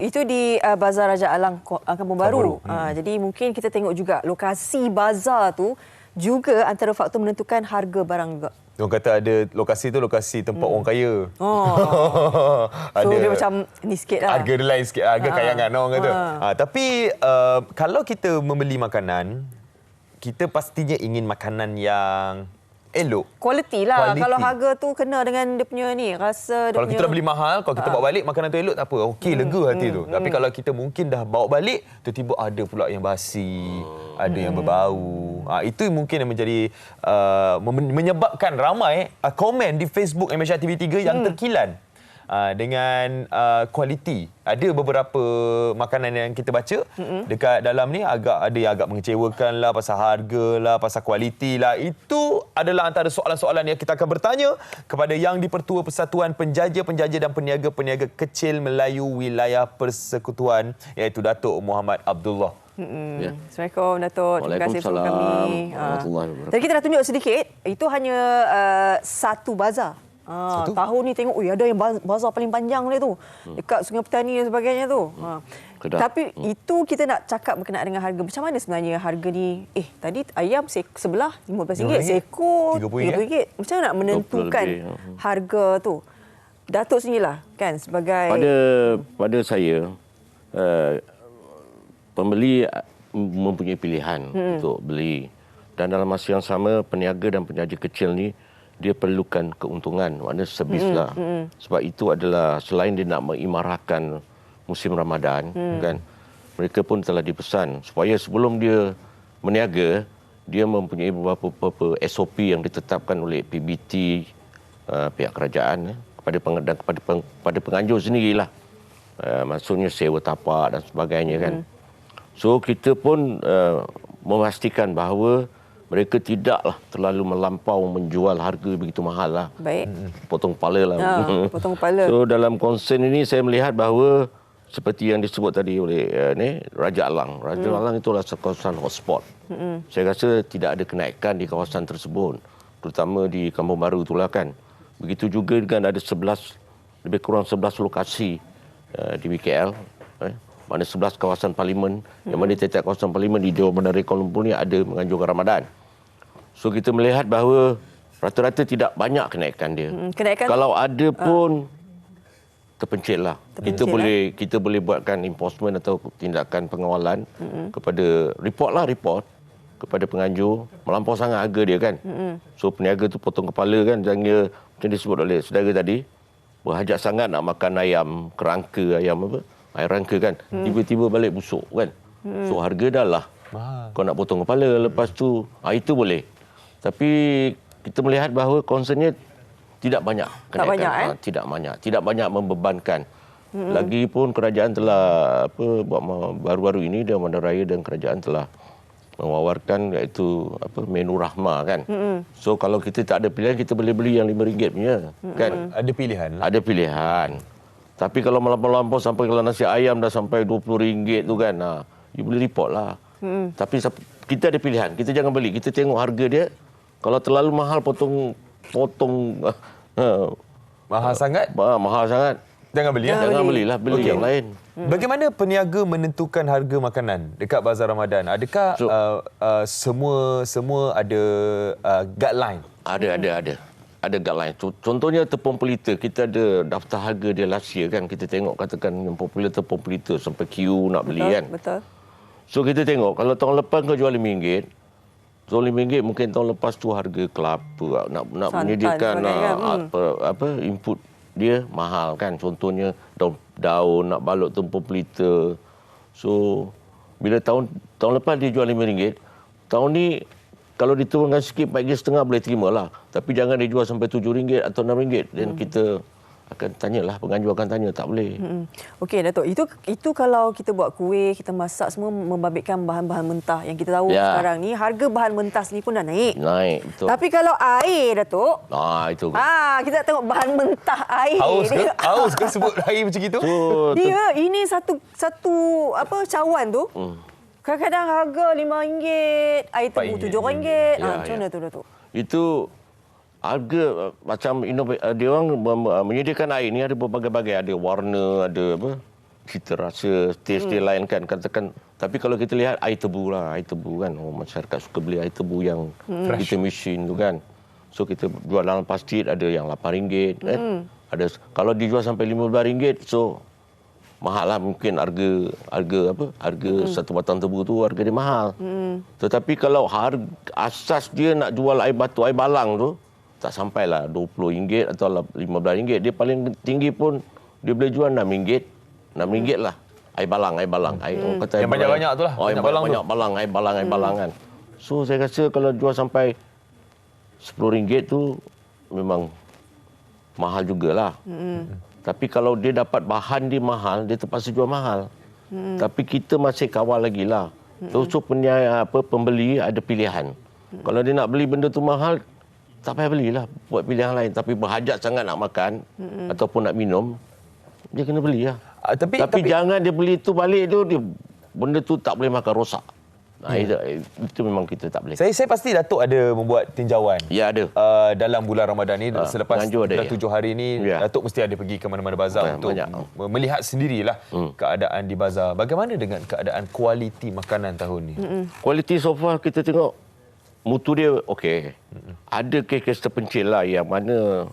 Itu di Bazar Raja Alang Kampung Baru. Jadi mungkin kita tengok juga lokasi bazar tu juga antara faktor menentukan harga barang juga. Orang kata ada lokasi tu lokasi tempat orang kaya. So dia macam ni sikit lah. Harga dia lain sikit, harga kayangan orang kata. Tapi kalau kita membeli makanan, kita pastinya ingin makanan yang elok. Kualiti lah. Kalau harga tu kena dengan dia punya ni, rasa dia kalau kita dah beli mahal, kalau kita bawa balik makanan tu elok tak apa. Okey, lega hati tu. Tapi kalau kita mungkin dah bawa balik, tiba-tiba ada pula yang basi, ada yang berbau. Itu mungkin yang menjadi menyebabkan ramai komen di Facebook MHR TV3 yang terkilan dengan kualiti. Ada beberapa makanan yang kita baca dekat dalam ni ada yang agak mengecewakan lah, pasal harga lah, pasal kualiti lah. Itu adalah antara soalan-soalan yang kita akan bertanya kepada Yang di-Pertua Persatuan Penjaja-Penjaja dan Peniaga-Peniaga Kecil Melayu Wilayah Persekutuan, iaitu Datuk Muhammad Abdullah. Ya. Assalamualaikum Datuk. Terima kasih bersama kami. Tadi kita dah tunjuk sedikit, itu hanya satu bazar. Tahun ni tengok, ada yang bazar paling panjang dia tu. Dekat Sungai Petani dan sebagainya tu. Tapi itu kita nak cakap berkenaan dengan harga. Macam mana sebenarnya harga ni? Tadi ayam sebelah RM15, seekor RM30. Macam mana nak menentukan harga tu? Datuk sendirilah kan sebagai... Pada saya, pembeli mempunyai pilihan untuk beli. Dan dalam masa yang sama, peniaga dan penjaja kecil ni dia perlukan keuntungan, maknanya sebislah. Sebab itu adalah selain dia nak mengimarahkan musim Ramadan, kan, mereka pun telah dipesan supaya sebelum dia meniaga, dia mempunyai beberapa SOP yang ditetapkan oleh PBT, pihak kerajaan, kepada penganjur sendirilah. Maksudnya sewa tapak dan sebagainya, kan. So kita pun memastikan bahawa mereka tidaklah terlalu melampau menjual harga begitu mahal lah. Baik. Potong kepala lah. Potong kepala. So dalam concern ini saya melihat bahawa seperti yang disebut tadi oleh Raja Alang. Raja Alang itulah kawasan hotspot. Saya rasa tidak ada kenaikan di kawasan tersebut. Terutama di Kampung Baru itulah, kan. Begitu juga dengan ada lebih kurang 11 lokasi di BKL. Mana 11 kawasan parlimen. Yang mana tiap-tiap kawasan parlimen di Johor Bandar Kuala Lumpur ni ada menganjurkan Ramadan. So kita melihat bahawa rata-rata tidak banyak kenaikan dia. Kalau ada pun terpencit lah. Kita boleh buatkan enforcement atau tindakan pengawalan kepada report kepada penganjur melampau sangat harga dia, kan. So peniaga tu potong kepala, kan, jangan macam disebut oleh saudara tadi, berhajat sangat nak makan ayam kerangka, ayam rangka, kan. Tiba-tiba balik busuk, kan. So harga dah lah. Kau nak potong kepala, lepas tu itu boleh. Tapi kita melihat bahawa concernnya tidak banyak kenaikan. Tidak banyak membebankan. Lagipun kerajaan telah baru-baru ini dalam Bandaraya dan kerajaan telah menawarkan iaitu menu rahmah, kan. So kalau kita tak ada pilihan, kita boleh beli yang RM5 punya, kan. Ada pilihan lah. Ada pilihan. Tapi kalau melampau-lampau sampai kalau nasi ayam dah sampai RM20 tu, kan, you boleh report lah. Tapi kita ada pilihan. Kita jangan beli. Kita tengok harga dia. Kalau terlalu mahal, potong mahal sangat? Mahal sangat. Jangan beli. Jangan belilah, beli yang lain. Bagaimana peniaga menentukan harga makanan dekat Bazar Ramadan? Adakah semua ada guideline? Ada guideline. Contohnya tepung pelita. Kita ada daftar harga dia last year, kan. Kita tengok katakan yang popular tepung pelita sampai queue nak beli, kan. Betul. So kita tengok kalau tahun lepas kau jual RM5, so RM5 mungkin tahun lepas tu harga kelapa nak menyediakan input dia mahal, kan. Contohnya daun nak balut tepung pelita. So bila tahun lepas dia jual RM5, tahun ni kalau diturunkan sikit RM4.5 boleh terima lah. Tapi jangan dijual sampai RM7 atau RM6. Dan kita akan tanyalah, penganjur akan tanya, tak boleh. Okey, Datuk. Itu kalau kita buat kuih, kita masak semua membabitkan bahan-bahan mentah. Yang kita tahu sekarang ni, harga bahan mentah ni pun dah naik. Naik, betul. Tapi kalau air, Datuk. Itu. Kita tengok bahan mentah air. Haus ke sebut air macam itu? Ini satu cawan tu. Kadang-kadang harga RM5, air tebu RM7. Macam mana tu, Datuk? Itu harga macam dia orang menyediakan air ni ada berbagai-bagai, ada warna, ada kita rasa taste dia lain kan, katakan. Tapi kalau kita lihat air tebu kan, masyarakat suka beli air tebu yang kita mesin tu kan. So kita jual dalam plastik, ada yang RM8 kan. Ada kalau dijual sampai RM15, so mahal lah, mungkin harga satu batang tebu tu harga dia mahal. Tetapi kalau harga asas dia nak jual air batu, air balang tu tak sampailah RM20 atau RM15. Dia paling tinggi pun dia boleh jual RM6 lah. Air balang. Orang kata yang banyak-banyak tu lah. Yang banyak balang, air balang kan. So saya rasa kalau jual sampai RM10 tu memang mahal jugalah. Tapi kalau dia dapat bahan dia mahal, dia terpaksa jual mahal. Tapi kita masih kawal lagi lah. So pembeli ada pilihan. Kalau dia nak beli benda tu mahal, tak payah belilah, buat pilihan lain. Tapi berhajat sangat nak makan ataupun nak minum, dia kena beli lah. Tapi jangan dia beli tu balik tu, benda tu tak boleh makan, rosak. Itu memang kita tak boleh. Saya pasti Datuk ada membuat tinjauan. Ya, ada. Dalam bulan Ramadan ni, selepas dah 7 hari ni, ya. Datuk mesti ada pergi ke mana-mana bazar untuk melihat sendirilah keadaan di bazar. Bagaimana dengan keadaan kualiti makanan tahun ni? Kualiti so far kita tengok mutu dia okey. Ada kes-kes terpencil lah yang mana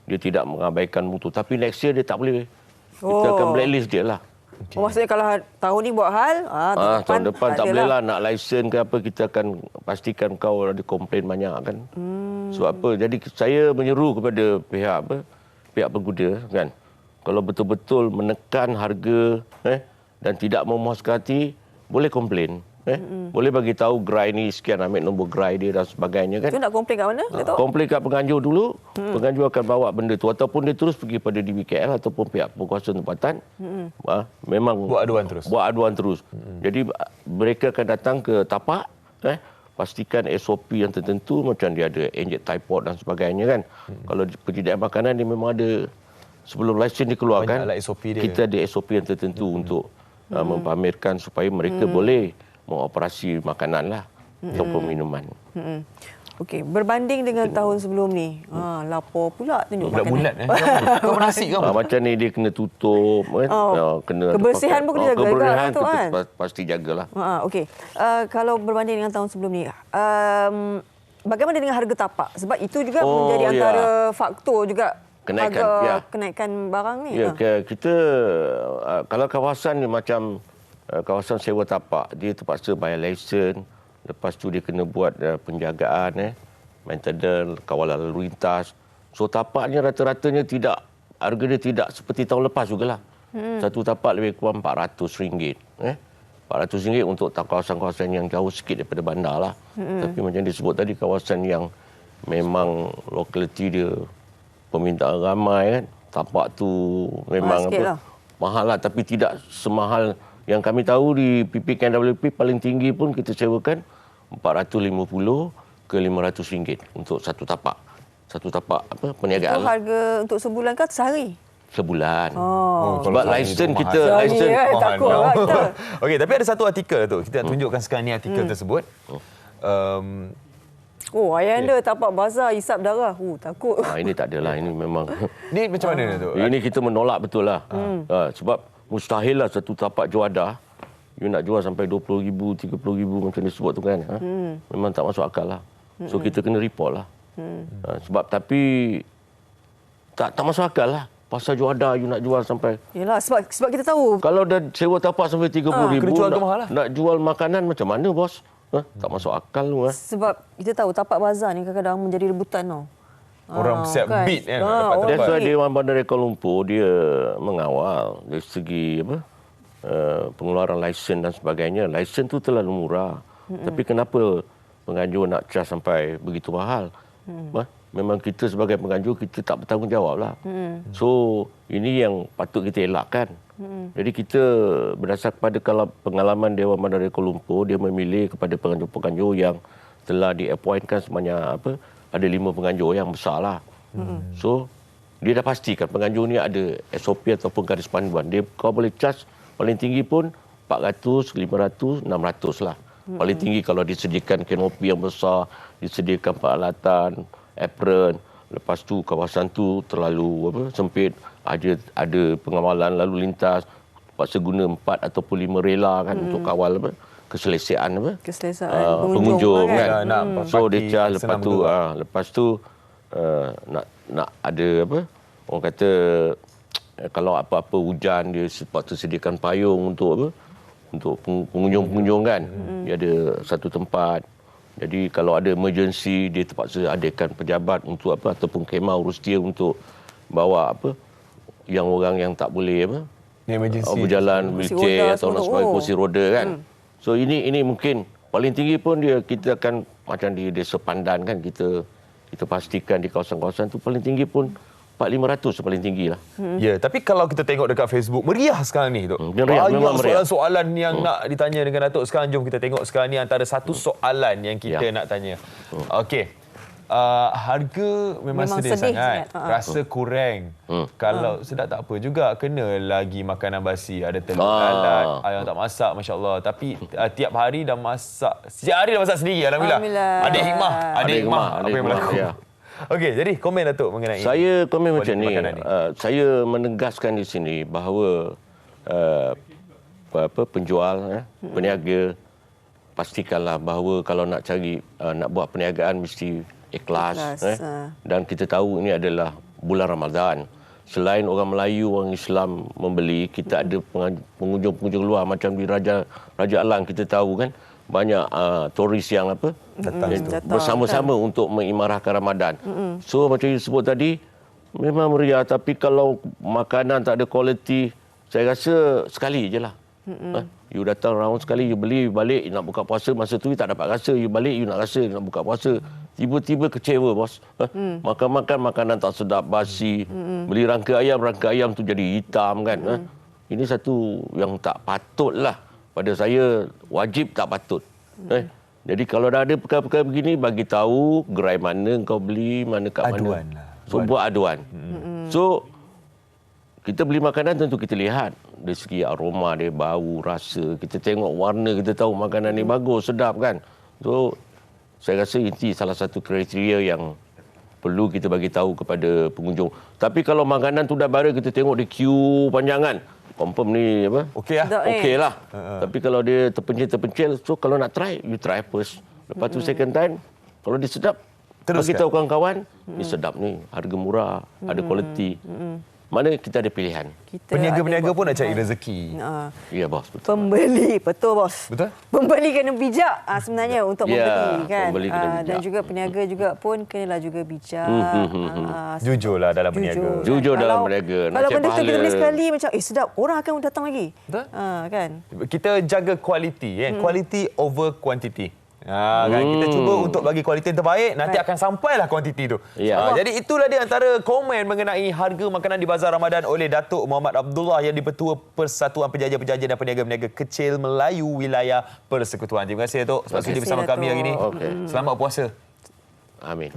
dia tidak mengabaikan mutu. Tapi next year dia tak boleh. Kita akan blacklist dia lah. Maksudnya kalau tahun ni buat hal, tahun depan tak boleh lah nak lesen ke apa, kita akan pastikan kau ada komplain banyak kan. Sebab apa? Jadi saya menyeru kepada pihak pengguna kan, kalau betul-betul menekan harga dan tidak memuaskan hati, boleh komplain. Boleh bagi tahu gerai ni sekian, ambil nombor gerai dia dan sebagainya kan. Itu nak komplain kat mana, Datuk? Komplain kat penganjur dulu. Penganjur akan bawa benda tu ataupun dia terus pergi pada DBKL ataupun pihak berkuasa tempatan. Memang buat aduan terus. Jadi mereka akan datang ke tapak, pastikan SOP yang tertentu, macam dia ada inject typhoid dan sebagainya kan. Kalau penyediaan makanan dia memang ada, sebelum lesen dikeluarkan, kita ada SOP yang tertentu untuk mempamerkan supaya mereka boleh mengoperasi makanan lah ataupun minuman. Okey, berbanding dengan tahun sebelum ni, lapor pula tunjuk bulat-bulat kau nasi kau. Macam ni dia kena tutup kan. Kena kebersihan pun kena jaga. Kebersihan kita pasti jagalah. Okey. Kalau berbanding dengan tahun sebelum ni, bagaimana dengan harga tapak? Sebab itu juga menjadi antara faktor juga kenaikan barang ni. Ya, kita kalau kawasan ni macam kawasan sewa tapak, dia terpaksa bayar lesen. Lepas tu dia kena buat penjagaan, maintenance, kawalan lalu lintas. So tapaknya rata-ratanya harga dia tidak seperti tahun lepas jugalah. Satu tapak lebih kurang RM400. RM400 untuk kawasan-kawasan yang jauh sikit daripada bandar lah. Tapi macam disebut tadi, kawasan yang memang lokaliti dia permintaan ramai kan. Tapak tu memang mahal lah, tapi tidak semahal yang kami tahu di PPKWP paling tinggi pun kita sewakan RM450 ke RM500 untuk satu tapak. Satu tapak perniagaan. Itu harga untuk sebulan ke sehari? Sebulan. Sebab lesen kita takut lah kita. Okey, tapi ada satu artikel tu. Kita nak tunjukkan sekarang ni artikel tersebut. Ayanda tapak bazar hisap darah. Takut. Ini tak adalah, ini memang. Ni macam mana tu? Ini kita menolak betul lah. Sebab mustahil lah satu tapak juadah you nak jual sampai RM20,000, RM30,000 macam disebut tu kan. Memang tak masuk akal lah. So kita kena report lah. Sebab tapi tak masuk akal lah. Pasal juadah you nak jual sampai. Yalah, sebab kita tahu. Kalau dah sewa tapak sampai RM30,000 nak jual makanan macam mana bos? Tak masuk akal tu. Sebab kita tahu tapak bazar ni kadang-kadang menjadi rebutan tau. Orang siap bid kan. That's why Dewan Bandar Kuala Lumpur dia mengawal dari segi pengeluaran lesen dan sebagainya. Lesen tu terlalu murah. Tapi kenapa penganjur nak charge sampai begitu mahal? Memang kita sebagai penganjur kita tak bertanggungjawab lah. So ini yang patut kita elakkan. Jadi kita berdasar kepada pengalaman Dewan Bandar Kuala Lumpur, dia memilih kepada penganjur-penganjur yang telah di-appointkan sebanyak ada 5 penganjur yang besar lah. So, dia dah pastikan penganjur ni ada SOP ataupun garis panduan. Kau boleh charge paling tinggi pun 400, 500, 600 lah. Paling tinggi kalau disediakan kanopi yang besar, disediakan peralatan, apron. Lepas tu kawasan tu terlalu sempit, ada pengawalan lalu lintas. terpaksa guna 4 ataupun 5 rela kan untuk kawal keselesaan pengunjung kan. So dia cas lepas tu nak ada orang kata kalau apa-apa hujan dia sepatutnya sediakan payung untuk pengunjung-pengunjung kan. Dia ada satu tempat. Jadi kalau ada emergency dia terpaksa adakan pejabat untuk ataupun kemah urus dia untuk bawa yang orang yang tak boleh berjalan wheelchair atau nak sebagai kursi roda kan. So ini mungkin paling tinggi pun kita akan macam di Desa Pandan kan, kita pastikan di kawasan-kawasan tu paling tinggi pun 400-500 paling tinggi lah. Ya, tapi kalau kita tengok dekat Facebook, meriah sekarang ni, Tok. Banyak soalan-soalan yang nak ditanya dengan Datuk. Sekarang jom kita tengok sekarang ni antara satu soalan yang kita nak tanya. Okey. Harga memang sedih sangat. Rasa kurang. Kalau sedap tak apa juga. Kena lagi makanan basi. Ada telur lalat, ayam tak masak, Masya Allah. Tapi tiap hari dah masak. Setiap hari dah masak sendiri, Alhamdulillah. Adik hikmah. Apa yang berlaku. Okey, jadi komen Datuk mengenai saya komen macam ni. Saya menegaskan di sini bahawa penjual, peniaga, pastikanlah bahawa kalau nak buat perniagaan mesti ikhlas. Dan kita tahu ini adalah bulan Ramadan. Selain orang Melayu, orang Islam membeli, kita ada pengunjung-pengunjung luar macam di Raja Alang kita tahu kan. Banyak turis yang bersama-sama untuk mengimarahkan Ramadan. So macam yang disebut tadi, memang meriah. Tapi kalau makanan tak ada kualiti, saya rasa sekali je lah. You datang round sekali, you beli, balik, you nak buka puasa, masa tu you tak dapat rasa. You balik, you nak rasa, you nak buka puasa. Tiba-tiba kecewa, bos. Makan-makan makanan tak sedap, basi. Beli rangka ayam tu jadi hitam kan. Ini satu yang tak patut lah. Pada saya, wajib tak patut. Jadi kalau dah ada perkara-perkara begini, bagi tahu gerai mana kau beli, mana kat mana. Aduan lah. So, buat aduan. So, kita beli makanan tentu kita lihat dari segi aroma dia, bau, rasa. Kita tengok warna, kita tahu makanan ni bagus, sedap kan. So, saya rasa ini salah satu kriteria yang perlu kita bagi tahu kepada pengunjung. Tapi kalau makanan tu dah bara, kita tengok di queue panjangan. Confirm ni okey lah. Tapi kalau dia terpencil, so kalau nak try, you try first. Lepas tu second time, kalau dia sedap, bagi tahu kawan-kawan, ni sedap ni, harga murah, ada kualiti. Mana kita ada pilihan. Peniaga-peniaga pun nak cari rezeki. Ya, bos. Betul. Pembeli, betul bos. Betul? Pembeli kena bijak sebenarnya untuk membeli kan. Pembeli kena bijak. Dan juga peniaga juga pun kenalah juga bijak. Jujurlah dalam berniaga. Jujur dalam berniaga. Kalau benda tu kita beli sekali macam sedap, orang akan datang lagi. Betul? Kan. Kita jaga kualiti, quality over quantity. Kan kita cuba untuk bagi kualiti yang terbaik, nanti akan sampailah kuantiti tu. Jadi itulah dia antara komen mengenai harga makanan di Bazar Ramadan oleh Datuk Muhammad Abdullah yang di-Ketua Persatuan Penjaja-Penjaja dan Peniaga-Peniaga Kecil Melayu Wilayah Persekutuan. Terima kasih Datuk sebab sudi bersama kami hari ini. Selamat puasa. Amin.